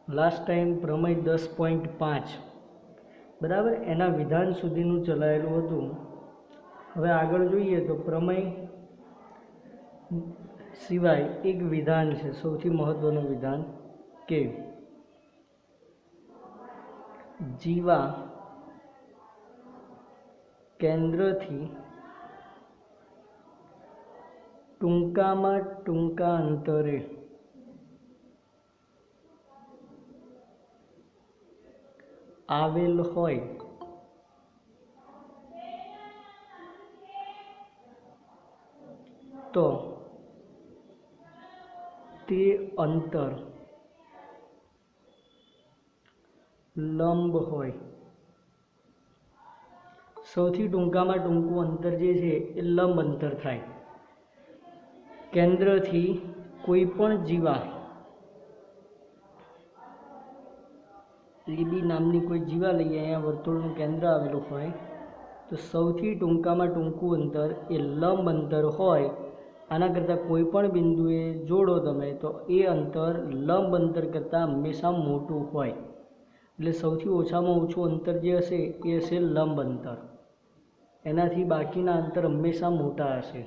Last time प्रमेय 10.5 बराबर एना विधान सुधीनुं चलायेलुं हतुं। हवे आगळ जोईए तो प्रमेय सिवाय एक विधान है, सौथी महत्वनुं विधान के जीवा केंद्रथी टूंकामां टूंका अंतरे आवेल होय तो ते अंतर लंब होय। सौथी टूंकामां टूंकું अंतर जे छे ए लंब अंतर थाय। केंद्रथी कोईपण जीवा લીબી नामनी कोई जीवा लईए, अहींया वर्तुळनुं केंद्र आवेલું होय तो सौथी टूंकामां टूंकું अंतर ए लंब अंतर होय। आना करता कोईपण बिंदुए जोड़ो तमे तो ए अंतर लंब अंतर करता हमेशा मोटुं होय। एटले सौथी ओछामां ओछुं अंतर जे हशे ए हशे लंब अंतर। एनाथी बाकीना अंतर हमेशा मोटा हशे।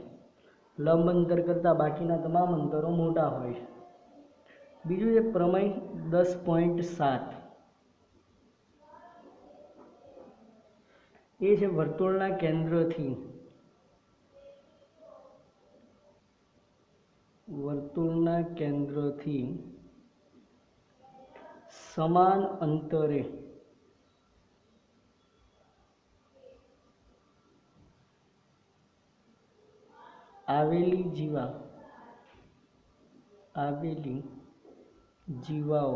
लंब अंतर करता बाकीना तमाम अंतरो मोटा होय छे। बीजुं जे प्रमेय 10.7 ए छे वर्तुळना केंद्रथी समान अंतरे आवेली जीवाओ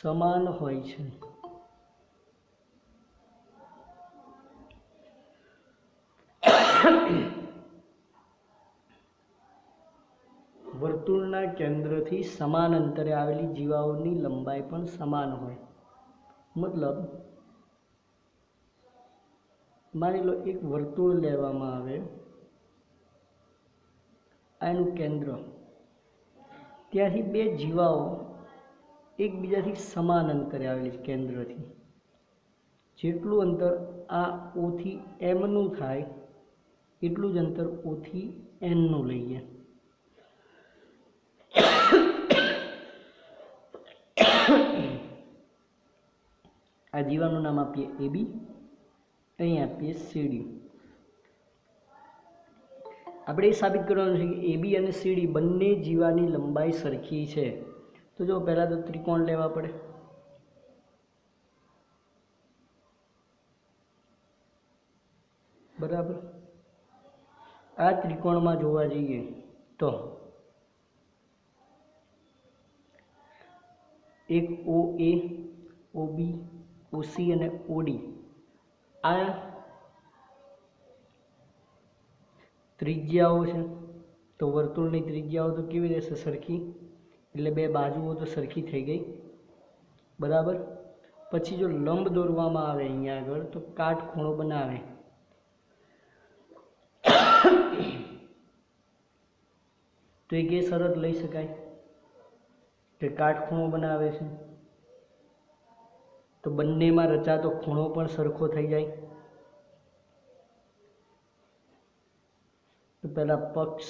समान होय छे। वर्तुळना केंद्रथी समान अंतरे आवेली जीवाओनी लंबाई पण समान होय। मतलब मानी लो एक वर्तुळ लेवामां आवे, आनुं केंद्र, त्यांथी बे जीवाओ एकबीजाथी समान अंतरे आवेली छे। केंद्रथी जेटलुं अंतर आ ओ थी एम नुं थाय એટલું જ અંતર O થી N નું લઈએ। આ જીવાનું નામ આપીએ AB, અહીં આપીએ CD। આપણે એ સાબિત કરવાનું છે કે AB અને CD બંને જીવાની લંબાઈ સરખી છે। તો જો પહેલા તો ત્રિકોણ લેવા પડે। બરાબર, आ त्रिकोण में जोवा जईए तो एक OA, OB, OC और OD आ त्रिज्याओ छे। तो वर्तुळनी त्रिज्याओ तो केवी रहेशे? सरखी, એટલે બે બાજુઓ तो सरखी थई गई। बराबर, पछी जो लंब दौरवामां आवे अहींया आगळ तो काटखूणो बनावे। तो एक शरत लई शकाय कि काटखूणो बनावे छे तो बंनेमां रचातो खूणो पण सरखो थई जाय। तो पहला पक्ष,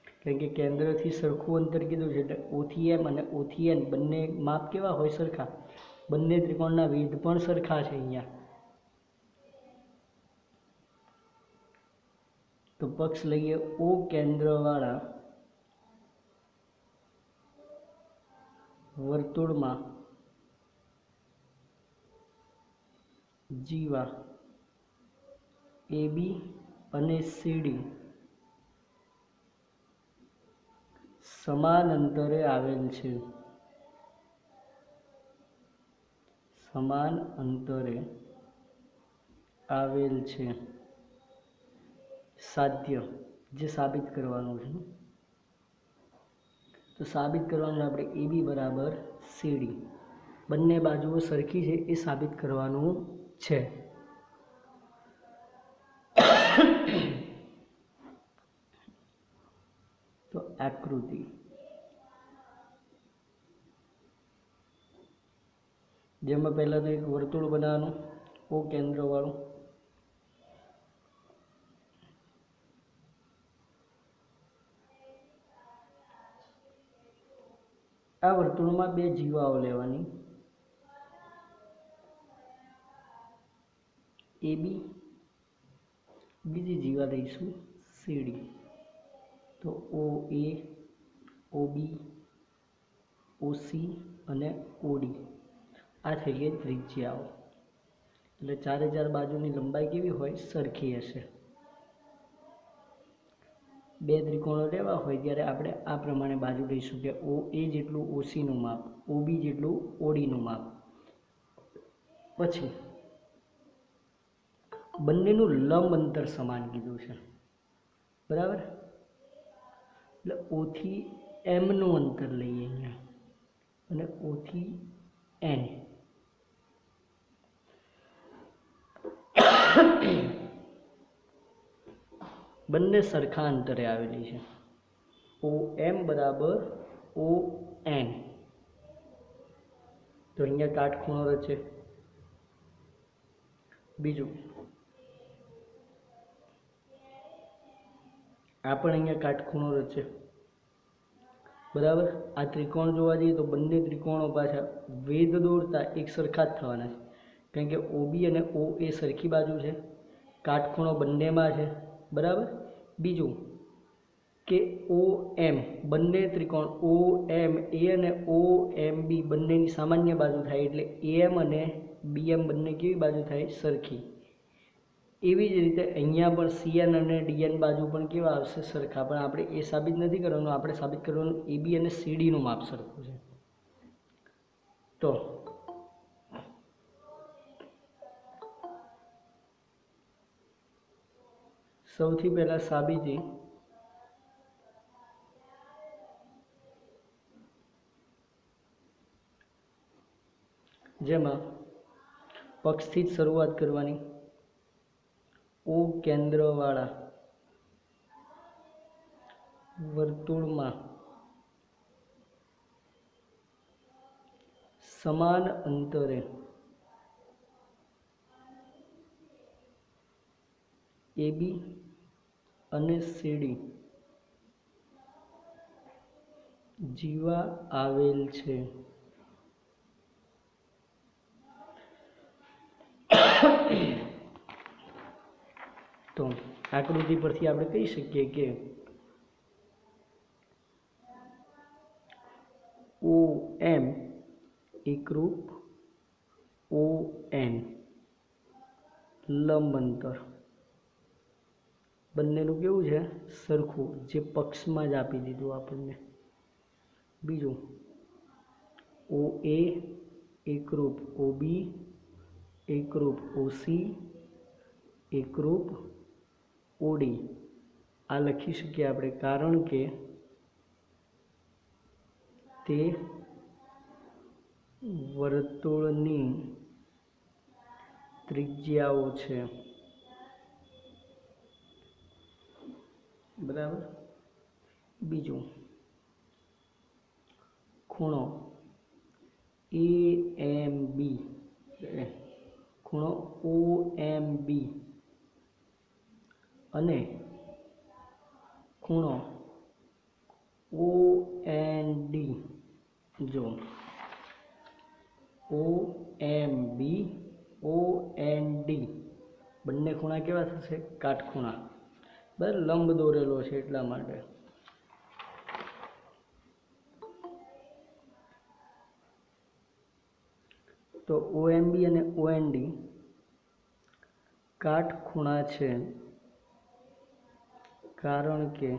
कारण के केंद्रथी सरखुं अंतर कीधुं छे એટલે O થી M અને O થી N बंने माप केवा होय? सरखा। बंने त्रिकोणना विध पण सरखा छे अहींया। तो पक्ष लईए O केंद्रवाळा वर्तुळमां जीवा AB અને CD समान अंतरे आवेल छे। समान अंतरे आवेल छे। साध्य जे साबित करवानुं छे। तो साबित करवानुं आपणे AB बराबर CD बंने बाजुओ सरखी छे ए साबित करवानुं छे। तो आकृति જેમાં પહેલાં તો એક વર્તુળ બનાવવાનું ઓ કેન્દ્રવાળું, આ વર્તુળમાં બે જીવાઓ લેવાની, AB, બીજી જીવા લઈશું CD. તો OA, OB, OC અને OD આ થઈ ગઈ ત્રિજ્યાઓ. એટલે ચારે ચાર બાજુની લંબાઈ કેવી હોય? સરખી હશે. બે ત્રિકોણો લેવા હોય ત્યારે આપણે આ પ્રમાણે બાજુ લઈશું કે OA જેટલું OCનું માપ, OB જેટલું ODનું માપ. પછી બંનેનું લંબ અંતર સમાન કીધું છે, બરાબર? એટલે O થી M નું અંતર લઈએ અહીંયા અને O થી N. બંને સરખા અંતરે આવેલી છે. OM બરાબર ON. તો અહીંયા કાટખૂણો રચે. બીજું આ પણ અહીંયા કાટખૂણો રચે, બરાબર? આ ત્રિકોણ જોવા જઈએ તો બંને ત્રિકોણો પાછા વેધ દોરતા એક સરખા જ થવાના છે, કારણ કે OB અને OA સરખી બાજુ છે, કાટખૂણો બંનેમાં છે, બરાબર? બીજું કે OM બંને ત્રિકોણ OMA અને OMB બંનેની સામાન્ય બાજુ થાય, એટલે AM અને BM બંને કેવી બાજુ થાય? સરખી. એવી જ રીતે અહીંયા પણ CN અને DN બાજુ પણ કેવા આવશે? સરખા. પણ આપણે એ સાબિત નથી કરવાનું, આપણે સાબિત કરવાનું AB અને CDનું માપ સરખું છે. તો સૌથી પહેલા સાબિતી, જેમાં પક્ષથી જ શરૂઆત કરવાની. O કેન્દ્રવાળા વર્તુળમાં સમાન અંતરે AB અને CD જીવા આવેલ છે. તો આકૃતિ પરથી આપણે કહી શકીએ કે OM એકરૂપ ON લંબ અંતર બંનેનું કેવું છે? સરખું, જે પક્ષમાં જ આપી દીધું આપણને. બીજું OA એકરૂપ OB એકરૂપ OC એકરૂપ OD. આ લખી શકીએ આપણે, કારણ કે તે વર્તુળની ત્રિજ્યાઓ છે, બરાબર? બીજું ખૂણો AMB, ખૂણો OMB અને ખૂણો OND. જો OMB OND બંને ખૂણા કેવા થશે? કાટખૂણા, બરાબર? લંબ દોરેલો છે એટલા માટે. તો OMB અને OND કાટખૂણા છે, કારણ કે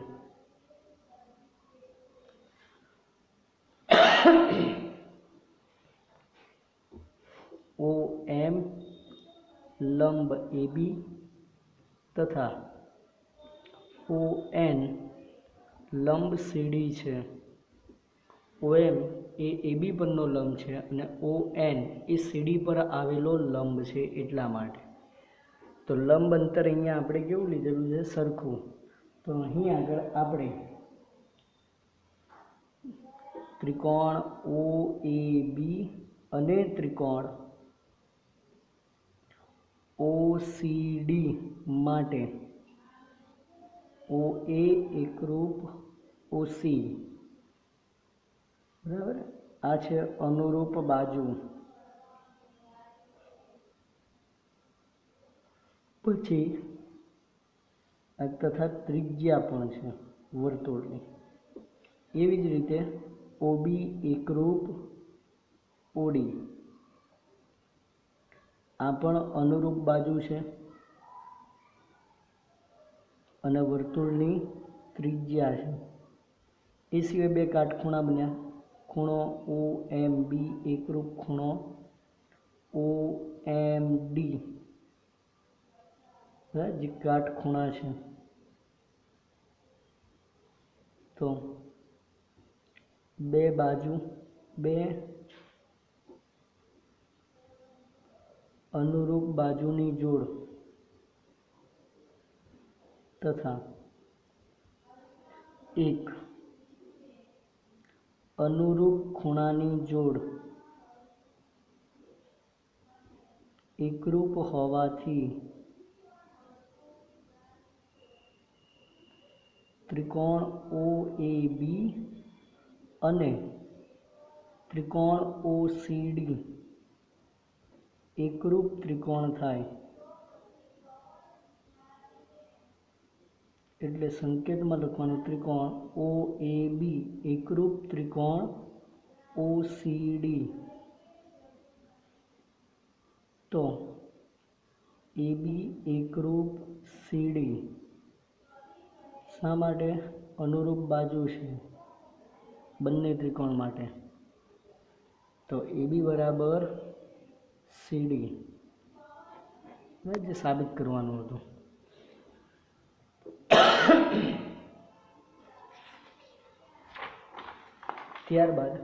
OM લંબ AB તથા ON લંબ CD છે. OM એ AB પરનો લંબ છે અને ON એ CD પર આવેલો લંબ છે, એટલા માટે. તો લંબ અંતર અહીંયા આપણે કેવું લીધેલું છે? સરખું. તો અહીં આગળ આપણે ત્રિકોણ OAB અને ત્રિકોણ OCD માટે OA એકરૂપ OC, બરાબર. આ છે અનુરૂપ બાજુ. પછી તથા ત્રિજ્યા પણ છે વર્તુળની. એવી જ રીતે OB એકરૂપ OD, આ પણ અનુરૂપ બાજુ છે અને વર્તુળની ત્રિજ્યા છે. એ સિવાય બે કાટખૂણા બન્યા, ખૂણો OMB એકરૂપ ખૂણો OMD, જે કાટખૂણા છે. તો બે બાજુ, બે અનુરૂપ બાજુની જોડ તથા એક અનુરૂપ ખૂણાની જોડ એકરૂપ હોવાથી ત્રિકોણ OAB અને ત્રિકોણ OCD એકરૂપ ત્રિકોણ થાય. એટલે સંકેતમાં લખવાનું ત્રિકોણ OAB એકરૂપ ત્રિકોણ OCD. તો AB એકરૂપ CD. શા માટે? અનુરૂપ બાજુ છે બંને ત્રિકોણ માટે. તો AB બરાબર CD, જે સાબિત કરવાનું હતું. ત્યારબાદ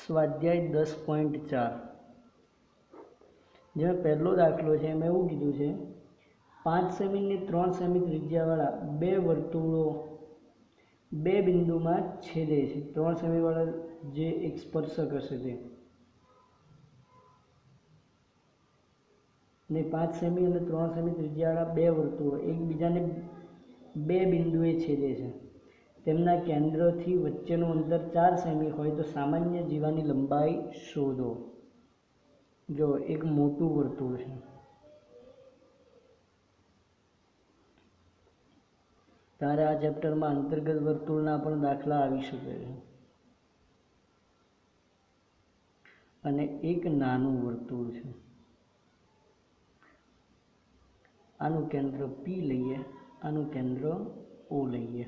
સ્વાધ્યાય 10.4, જેમાં પહેલો દાખલો છે એમાં એવું કીધું છે 5 સેમી ને 3 સેમી ત્રિજ્યાવાળા બે વર્તુળો બે બિંદુમાં છેદે છે. 3 સેમીવાળા જે એક સ્પર્શક હશે તે, ને 5 સેમી અને 3 સેમી ત્રિજ્યાવાળા બે વર્તુળો એકબીજાને બે બિંદુએ છેદે છે. તેમના કેન્દ્રથી વચ્ચેનું અંતર 4 સેમી હોય તો સામાન્ય જીવાની લંબાઈ શોધો. જો એક મોટું વર્તુળ છે, તારે આ ચેપ્ટરમાં અંતર્ગત વર્તુળના પણ દાખલા આવી શકે છે. અને એક નાનું વર્તુળ છે, આનું કેન્દ્ર P લઈએ, આનું કેન્દ્ર O લઈએ,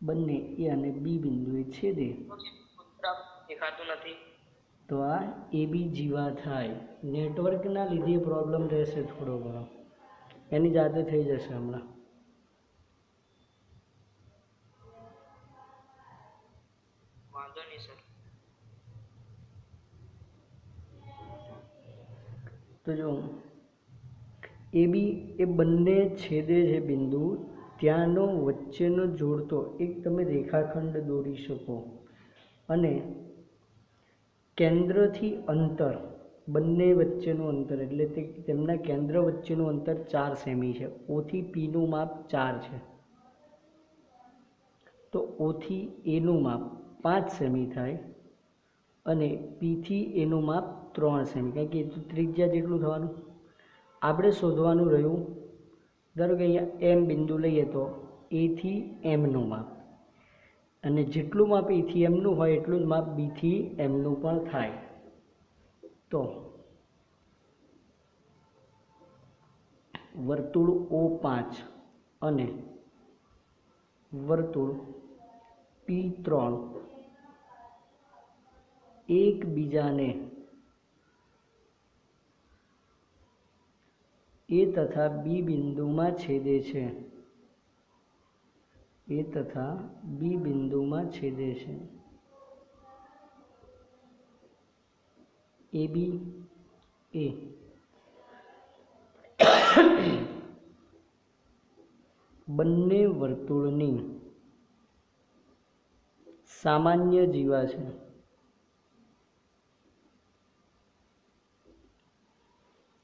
બંને A અને B બિંદુએ છેદે દેખાતું નથી તો આ AB જીવા થાય. નેટવર્કના લીધે પ્રોબ્લેમ રહેશે થોડો ઘણો, એની જાતે થઈ જશે હમણાં. વાંધો નહીં સર. તો જો AB એ બંને છેદે છે બિંદુ, ત્યાંનો વચ્ચેનો જોડતો એક તમે રેખાખંડ દોરી શકો અને કેન્દ્રથી અંતર, બંને વચ્ચેનું અંતર એટલે તેમના કેન્દ્ર વચ્ચેનું અંતર 4 સેમી છે. O થી P નું માપ 4 છે, તો O થી A નું માપ 5 સેમી થાય અને P થી A નું માપ 3 સેમી, કારણ કે ત્રિજ્યા જેટલું થવાનું. આપણે શોધવાનું રહ્યું, ધારો કે અહીંયા M બિંદુ લઈએ તો A થી M નું માપ, અને જેટલું માપ A થી M નું હોય એટલું જ માપ B થી M નું પણ થાય. તો વર્તુળ O5 અને વર્તુળ P3 એકબીજાને A તથા B બિંદુમાં છેદે છે. A તથા B બિંદુમાં છેદે છે. AB A બંને વર્તુળની सामान्य जीवा छे।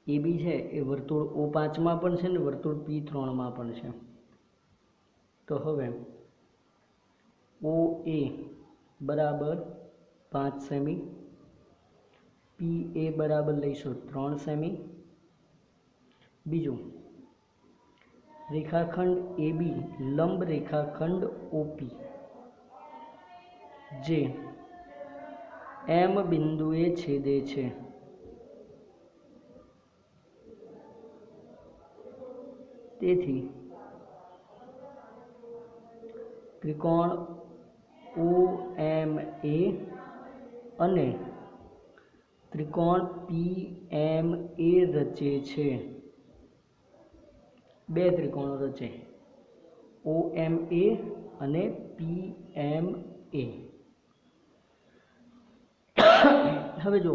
ए बी है ए वर्तुळ O5 में पण छे ने वर्तुळ P3 में पण छे। तो हवे OA बराबर 5 सेमी, PA बराबर लईशुं 3 सेमी। बीजू रेखाखंड AB लंब रेखाखंड OP जे M बिंदुए छेदे छे। तेथी त्रिकोण OMA અને ત્રિકોણ PMA રચે છે। બે ત્રિકોણો રચે OMA અને PMA। હવે જો